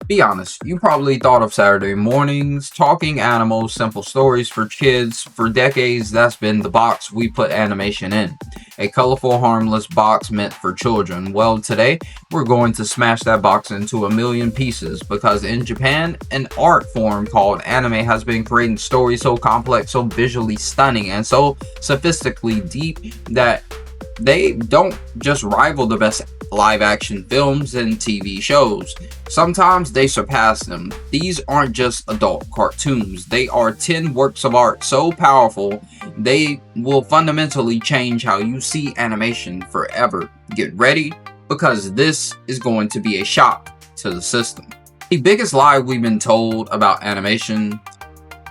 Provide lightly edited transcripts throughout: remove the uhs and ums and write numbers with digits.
Be honest, you probably thought of Saturday mornings, talking animals, simple stories for kids. For decades, that's been the box we put animation in. A colorful, harmless box meant for children. Well, today, we're going to smash that box into a million pieces because in Japan, an art form called anime has been creating stories so complex, so visually stunning, and so sophisticatedly deep that they don't just rival the best live action films and TV shows. Sometimes they surpass them. These aren't just adult cartoons, they are 10 works of art so powerful they will fundamentally change how you see animation forever. Get ready because this is going to be a shock to the system. The biggest lie we've been told about animation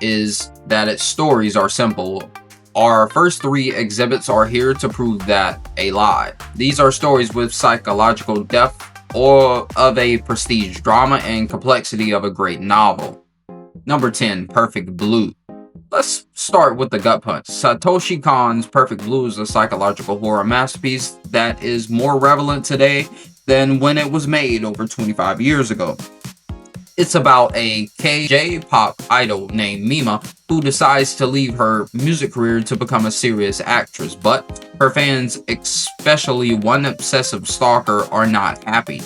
is that its stories are simple. Our first three exhibits are here to prove that a lie. These are stories with psychological depth or of a prestige drama and complexity of a great novel. Number 10, Perfect Blue. Let's start with the gut punch. Satoshi Kon's Perfect Blue is a psychological horror masterpiece that is more relevant today than when it was made over 25 years ago. It's about a K-pop idol named Mima who decides to leave her music career to become a serious actress, but her fans, especially one obsessive stalker, are not happy.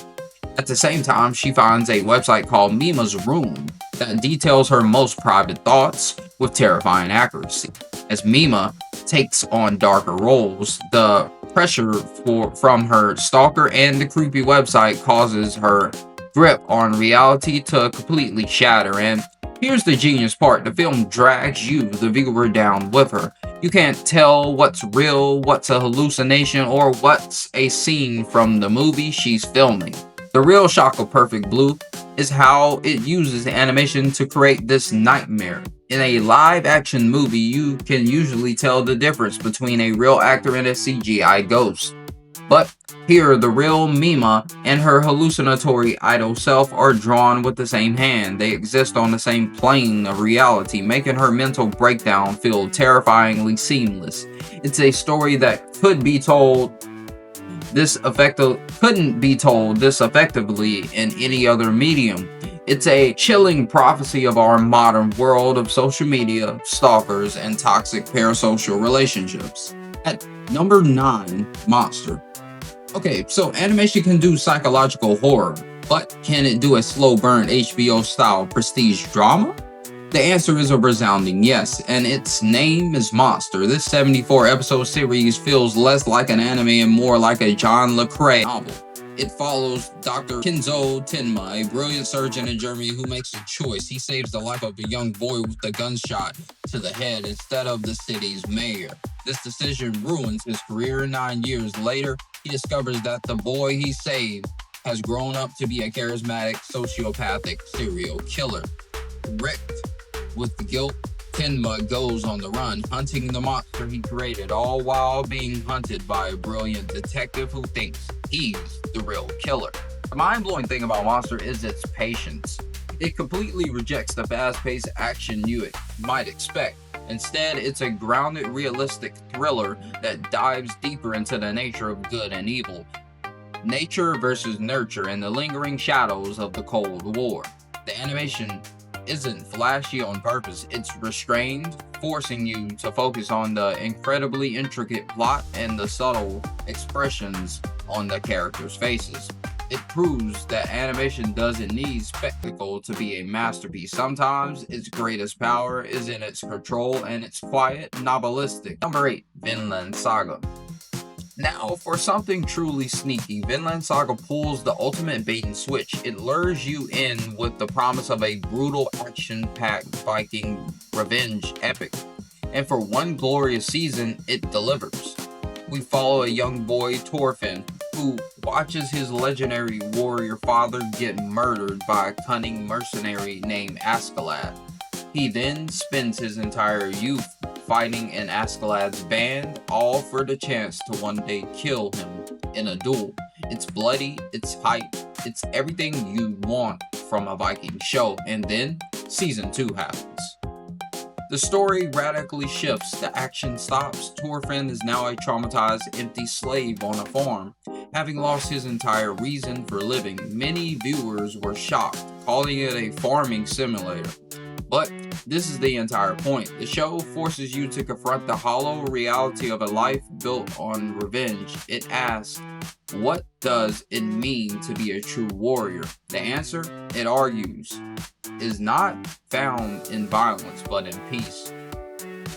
At the same time, she finds a website called Mima's Room that details her most private thoughts with terrifying accuracy. As Mima takes on darker roles, the pressure from her stalker and the creepy website causes her grip on reality to completely shatter. And here's the genius part: the film drags you, the viewer, down with her. You can't tell what's real, what's a hallucination, or what's a scene from the movie she's filming. The real shock of Perfect Blue is how it uses animation to create this nightmare. In a live action movie, you can usually tell the difference between a real actor and a CGI ghost. But here, the real Mima and her hallucinatory idol self are drawn with the same hand. They exist on the same plane of reality, making her mental breakdown feel terrifyingly seamless. It's a story that couldn't be told this effectively in any other medium. It's a chilling prophecy of our modern world of social media, stalkers, and toxic parasocial relationships. At number 9, Monster. Okay, so animation can do psychological horror, but can it do a slow burn HBO style prestige drama? The answer is a resounding yes, and its name is Monster. This 74 episode series feels less like an anime and more like a John le Carré novel. It follows Dr. Kenzo Tenma, a brilliant surgeon in Germany who makes a choice. He saves the life of a young boy with a gunshot to the head instead of the city's mayor. This decision ruins his career. 9 years later, he discovers that the boy he saved has grown up to be a charismatic, sociopathic serial killer. Wrecked with the guilt, Tenma goes on the run, hunting the monster he created, all while being hunted by a brilliant detective who thinks he's the real killer. The mind-blowing thing about Monster is its patience. It completely rejects the fast-paced action you might expect. Instead, it's a grounded, realistic thriller that dives deeper into the nature of good and evil, nature versus nurture, and the lingering shadows of the Cold War. The animation isn't flashy on purpose, it's restrained, forcing you to focus on the incredibly intricate plot and the subtle expressions on the characters' faces. It proves that animation doesn't need spectacle to be a masterpiece. Sometimes its greatest power is in its control and its quiet, novelistic. Number 8, Vinland Saga. Now, for something truly sneaky, Vinland Saga pulls the ultimate bait and switch. It lures you in with the promise of a brutal, action-packed Viking revenge epic. And for one glorious season, it delivers. We follow a young boy, Thorfinn, who watches his legendary warrior father get murdered by a cunning mercenary named Askeladd. He then spends his entire youth fighting in Askeladd's band, all for the chance to one day kill him in a duel. It's bloody, it's hype, it's everything you want from a Viking show, and then season 2 happens. The story radically shifts, the action stops. Thorfinn is now a traumatized, empty slave on a farm, having lost his entire reason for living. Many viewers were shocked calling it a farming simulator. But this is the entire point. The show forces you to confront the hollow reality of a life built on revenge. It asks, what does it mean to be a true warrior? The answer, it argues, is not found in violence but in peace.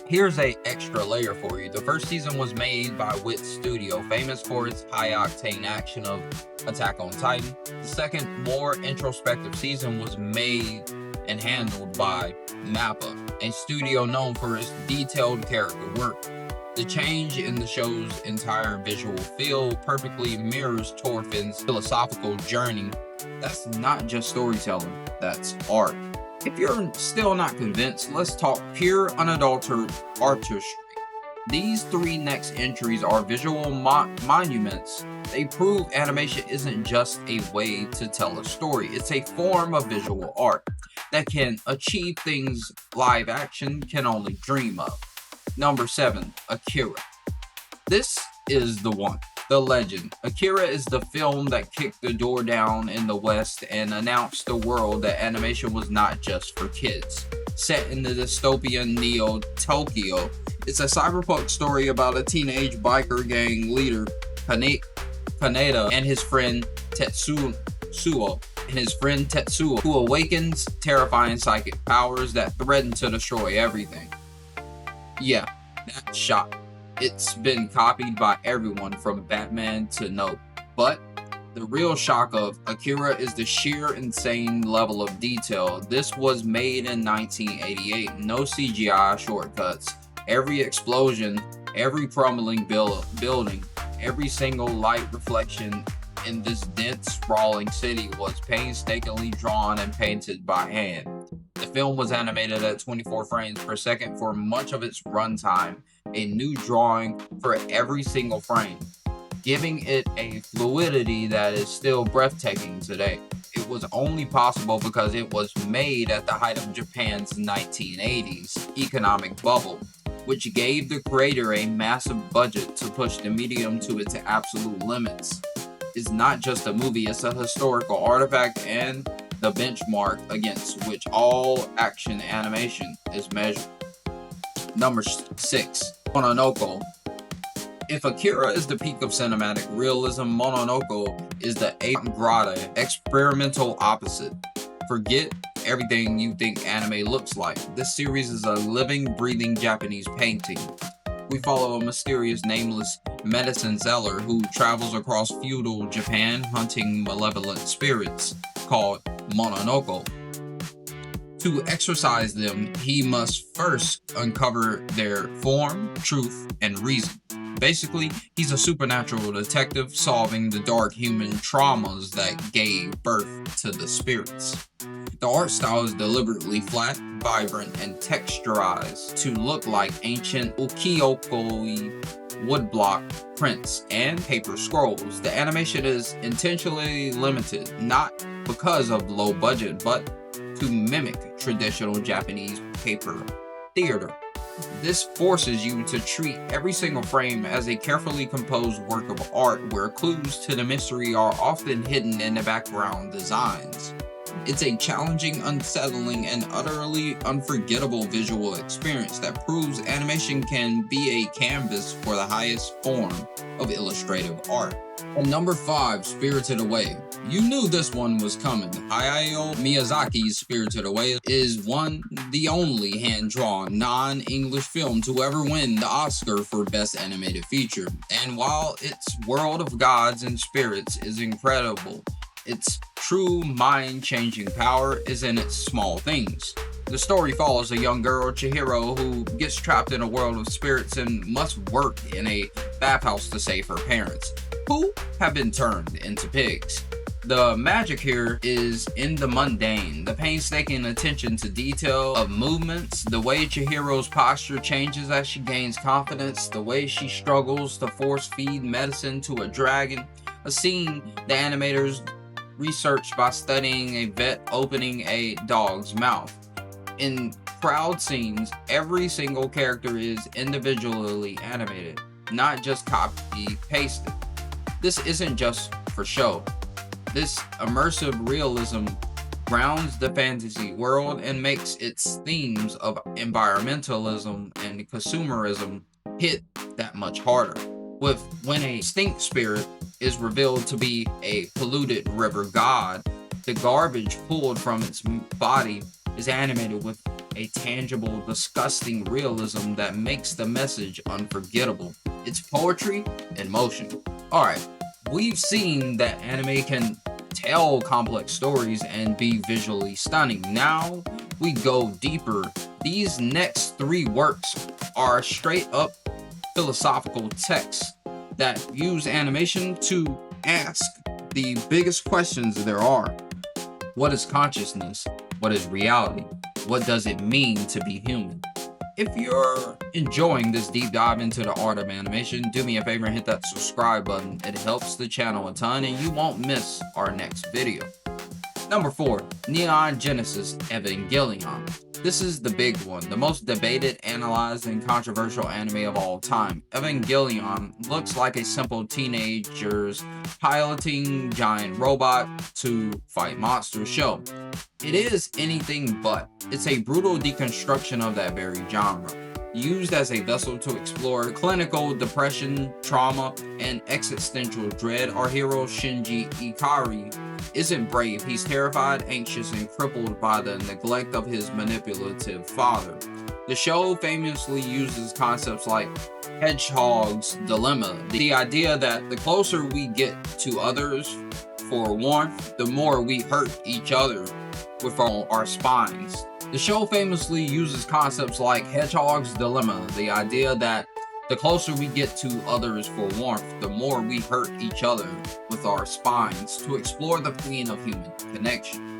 Here's a extra layer for you. The first season was made by Wit Studio, famous for its high-octane action of Attack on Titan. The second, more introspective season was made and handled by Mappa, a studio known for its detailed character work. The change in the show's entire visual feel perfectly mirrors Thorfinn's philosophical journey. That's not just storytelling, that's art. If you're still not convinced, let's talk pure, unadulterated artistry. These three next entries are visual monuments. They prove animation isn't just a way to tell a story, it's a form of visual art that can achieve things live action can only dream of. Number 7, Akira. This is the one, the legend. Akira is the film that kicked the door down in the West and announced the world that animation was not just for kids. Set in the dystopian Neo-Tokyo, it's a cyberpunk story about a teenage biker gang leader, Kaneda, and his friend Tetsuo, who awakens terrifying psychic powers that threaten to destroy everything. Yeah, that shot. It's been copied by everyone from Batman to Nope. But the real shock of Akira is the sheer insane level of detail. This was made in 1988. No CGI shortcuts. Every explosion, every crumbling building, every single light reflection in this dense, sprawling city was painstakingly drawn and painted by hand. The film was animated at 24 frames per second for much of its runtime, a new drawing for every single frame, giving it a fluidity that is still breathtaking today. It was only possible because it was made at the height of Japan's 1980s economic bubble, which gave the creator a massive budget to push the medium to its absolute limits. It's not just a movie, it's a historical artifact and the benchmark against which all action animation is measured. Number 6, Mononoke. If Akira is the peak of cinematic realism, Mononoke is the avant-garde, experimental opposite. Forget everything you think anime looks like. This series is a living, breathing Japanese painting. We follow a mysterious, nameless medicine seller who travels across feudal Japan hunting malevolent spirits called Mononoke. To exorcise them, he must first uncover their form, truth, and reason. Basically, he's a supernatural detective solving the dark human traumas that gave birth to the spirits. The art style is deliberately flat, vibrant, and texturized to look like ancient ukiyo-e woodblock prints and paper scrolls. The animation is intentionally limited, not because of low budget, but to mimic traditional Japanese paper theater. This forces you to treat every single frame as a carefully composed work of art where clues to the mystery are often hidden in the background designs. It's a challenging, unsettling, and utterly unforgettable visual experience that proves animation can be a canvas for the highest form of illustrative art. And number 5, Spirited Away. You knew this one was coming. Hayao Miyazaki's Spirited Away is the only hand-drawn, non-English film to ever win the Oscar for Best Animated Feature. And while its world of gods and spirits is incredible, its true mind-changing power is in its small things. The story follows a young girl, Chihiro, who gets trapped in a world of spirits and must work in a bathhouse to save her parents, who have been turned into pigs. The magic here is in the mundane, the painstaking attention to detail of movements, the way Chihiro's posture changes as she gains confidence, the way she struggles to force-feed medicine to a dragon, a scene the animators researched by studying a vet opening a dog's mouth. In crowd scenes, every single character is individually animated, not just copy-pasted. This isn't just for show. This immersive realism grounds the fantasy world and makes its themes of environmentalism and consumerism hit that much harder. When a stink spirit is revealed to be a polluted river god, the garbage pulled from its body is animated with a tangible, disgusting realism that makes the message unforgettable. It's poetry in motion. Alright, we've seen that anime can tell complex stories and be visually stunning. Now we go deeper. These next 3 works are straight up philosophical texts that use animation to ask the biggest questions there are. What is consciousness? What is reality? What does it mean to be human? If you're enjoying this deep dive into the art of animation, do me a favor and hit that subscribe button. It helps the channel a ton and you won't miss our next video. Number 4, Neon Genesis Evangelion. This is the big one, the most debated, analyzed, and controversial anime of all time. Evangelion looks like a simple teenagers piloting giant robot to fight monsters show. It is anything but. It's a brutal deconstruction of that very genre, used as a vessel to explore clinical depression, trauma, and existential dread. Our hero Shinji Ikari isn't brave. He's terrified, anxious, and crippled by the neglect of his manipulative father. The show famously uses concepts like Hedgehog's dilemma, the idea that the closer we get to others for warmth, the more we hurt each other with our spines. The show famously uses concepts like Hedgehog's dilemma, the idea that the closer we get to others for warmth, the more we hurt each other with our spines, to explore the plane of human connection.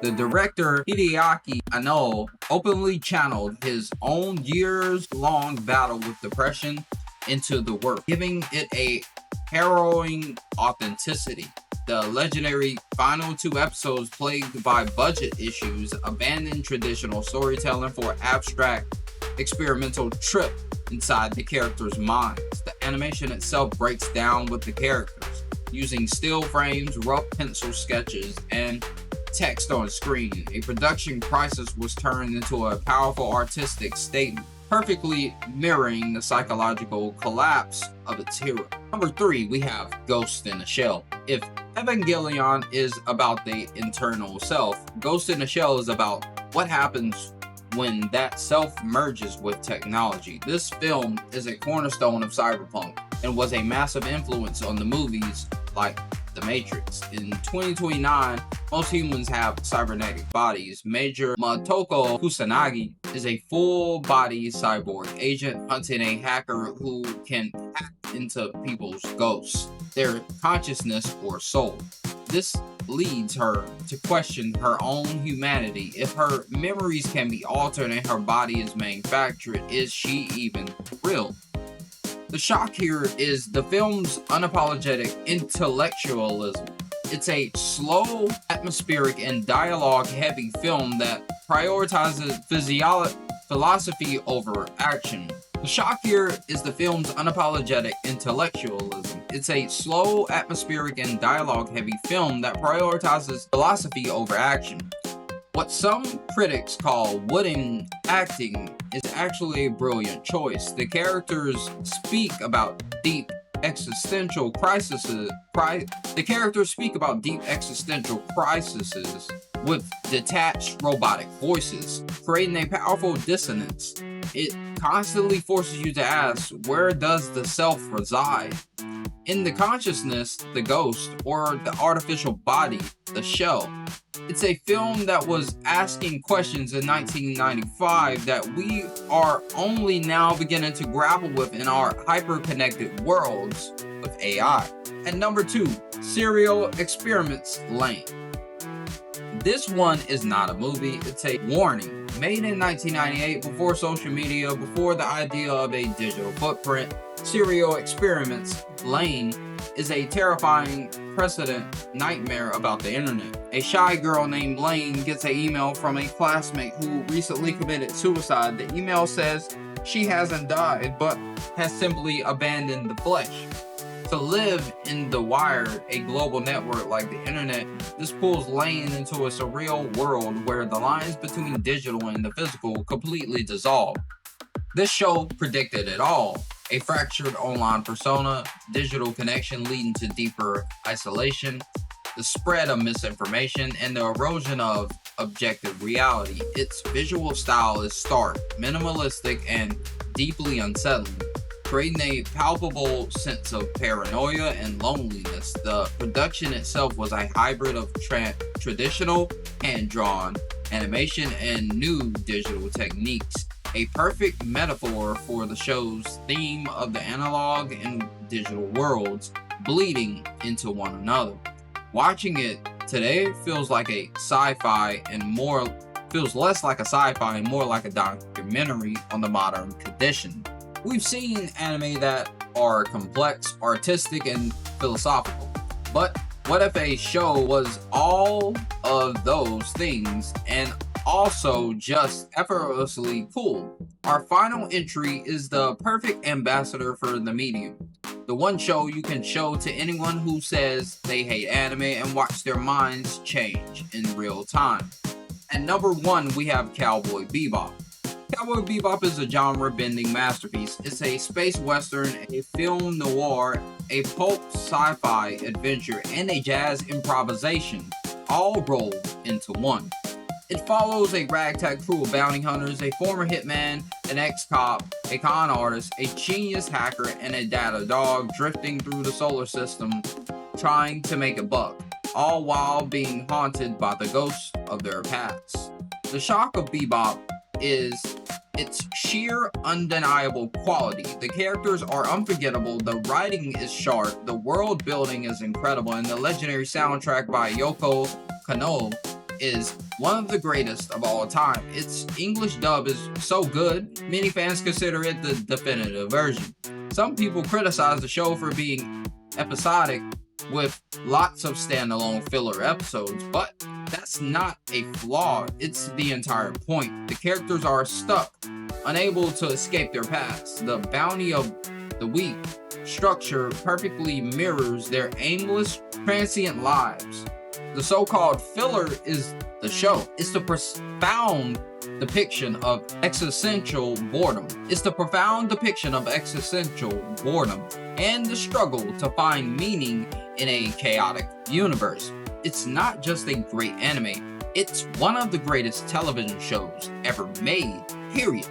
The director Hideaki Anno openly channeled his own years-long battle with depression into the work, giving it a harrowing authenticity. The legendary final 2 episodes, plagued by budget issues, abandoned traditional storytelling for abstract experimental trip inside the characters' minds. The animation itself breaks down with the characters, using still frames, rough pencil sketches, and text on screen. A production crisis was turned into a powerful artistic statement, perfectly mirroring the psychological collapse of its hero. Number 3, we have Ghost in the Shell. If Evangelion is about the internal self, Ghost in the Shell is about what happens when that self merges with technology. This film is a cornerstone of cyberpunk and was a massive influence on the movies like The Matrix. In 2029, most humans have cybernetic bodies. Major Motoko Kusanagi is a full-body cyborg agent hunting a hacker who can hack into people's ghosts, their consciousness or soul. This leads her to question her own humanity. If her memories can be altered and her body is manufactured, is she even real? The shock here is the film's unapologetic intellectualism. It's a slow, atmospheric, and dialogue-heavy film that prioritizes philosophy over action. The shock here is the film's unapologetic intellectualism. It's a slow, atmospheric, and dialogue-heavy film that prioritizes philosophy over action. What some critics call wooden acting is actually a brilliant choice. The characters speak about deep existential crises. The characters speak about deep existential crises with detached robotic voices, creating a powerful dissonance. It constantly forces you to ask, where does the self reside? In the consciousness, the ghost, or the artificial body, the shell. It's a film that was asking questions in 1995 that we are only now beginning to grapple with in our hyper-connected worlds with AI. And number 2, Serial Experiments Lane. This one is not a movie, it's a warning. Made in 1998, before social media, before the idea of a digital footprint, Serial Experiments Lane is a terrifying precedent nightmare about the internet. A shy girl named Lane gets an email from a classmate who recently committed suicide. The email says she hasn't died, but has simply abandoned the flesh. To live in the wired, a global network like the internet, this pulls Lane into a surreal world where the lines between digital and the physical completely dissolve. This show predicted it all. A fractured online persona, digital connection leading to deeper isolation, the spread of misinformation, and the erosion of objective reality. Its visual style is stark, minimalistic, and deeply unsettling, creating a palpable sense of paranoia and loneliness. The production itself was a hybrid of traditional hand-drawn animation and new digital techniques, a perfect metaphor for the show's theme of the analog and digital worlds bleeding into one another. Watching it today feels like a sci-fi and feels less like a sci-fi and more like a documentary on the modern condition. We've seen anime that are complex, artistic, and philosophical. But what if a show was all of those things and also just effortlessly cool? Our final entry is the perfect ambassador for the medium. The one show you can show to anyone who says they hate anime and watch their minds change in real time. At number 1, we have Cowboy Bebop. Cowboy Bebop is a genre-bending masterpiece. It's a space western, a film noir, a pulp sci-fi adventure, and a jazz improvisation, all rolled into one. It follows a ragtag crew of bounty hunters, a former hitman, an ex-cop, a con artist, a genius hacker, and a data dog drifting through the solar system trying to make a buck, all while being haunted by the ghosts of their past. The shock of Bebop is its sheer, undeniable quality. The characters are unforgettable, the writing is sharp, the world building is incredible, and the legendary soundtrack by Yoko Kanno is one of the greatest of all time. Its English dub is so good, many fans consider it the definitive version. Some people criticize the show for being episodic with lots of standalone filler episodes, but that's not a flaw, it's the entire point. The characters are stuck, unable to escape their past. The bounty of the week structure perfectly mirrors their aimless, transient lives. The so-called filler is the show. It's the profound depiction of existential boredom. It's the profound depiction of existential boredom and the struggle to find meaning in a chaotic universe. It's not just a great anime, it's one of the greatest television shows ever made, period.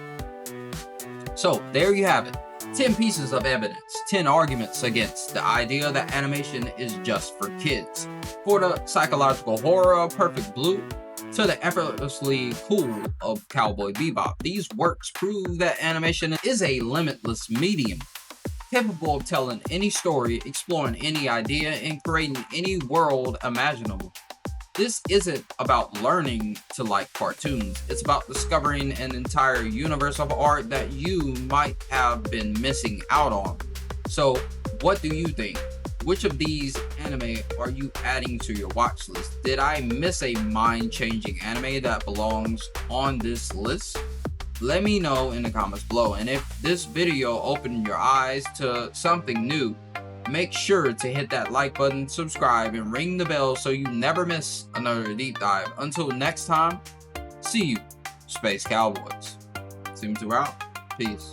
So there you have it. 10 pieces of evidence, 10 arguments against the idea that animation is just for kids. For the psychological horror of Perfect Blue, to the effortlessly cool of Cowboy Bebop, these works prove that animation is a limitless medium, capable of telling any story, exploring any idea, and creating any world imaginable. This isn't about learning to like cartoons, it's about discovering an entire universe of art that you might have been missing out on. So, what do you think? Which of these anime are you adding to your watch list? Did I miss a mind-changing anime that belongs on this list? Let me know in the comments below. And if this video opened your eyes to something new, make sure to hit that like button, subscribe, and ring the bell so you never miss another deep dive. Until next time, see you, Space Cowboys. Seemlytuber out. Peace.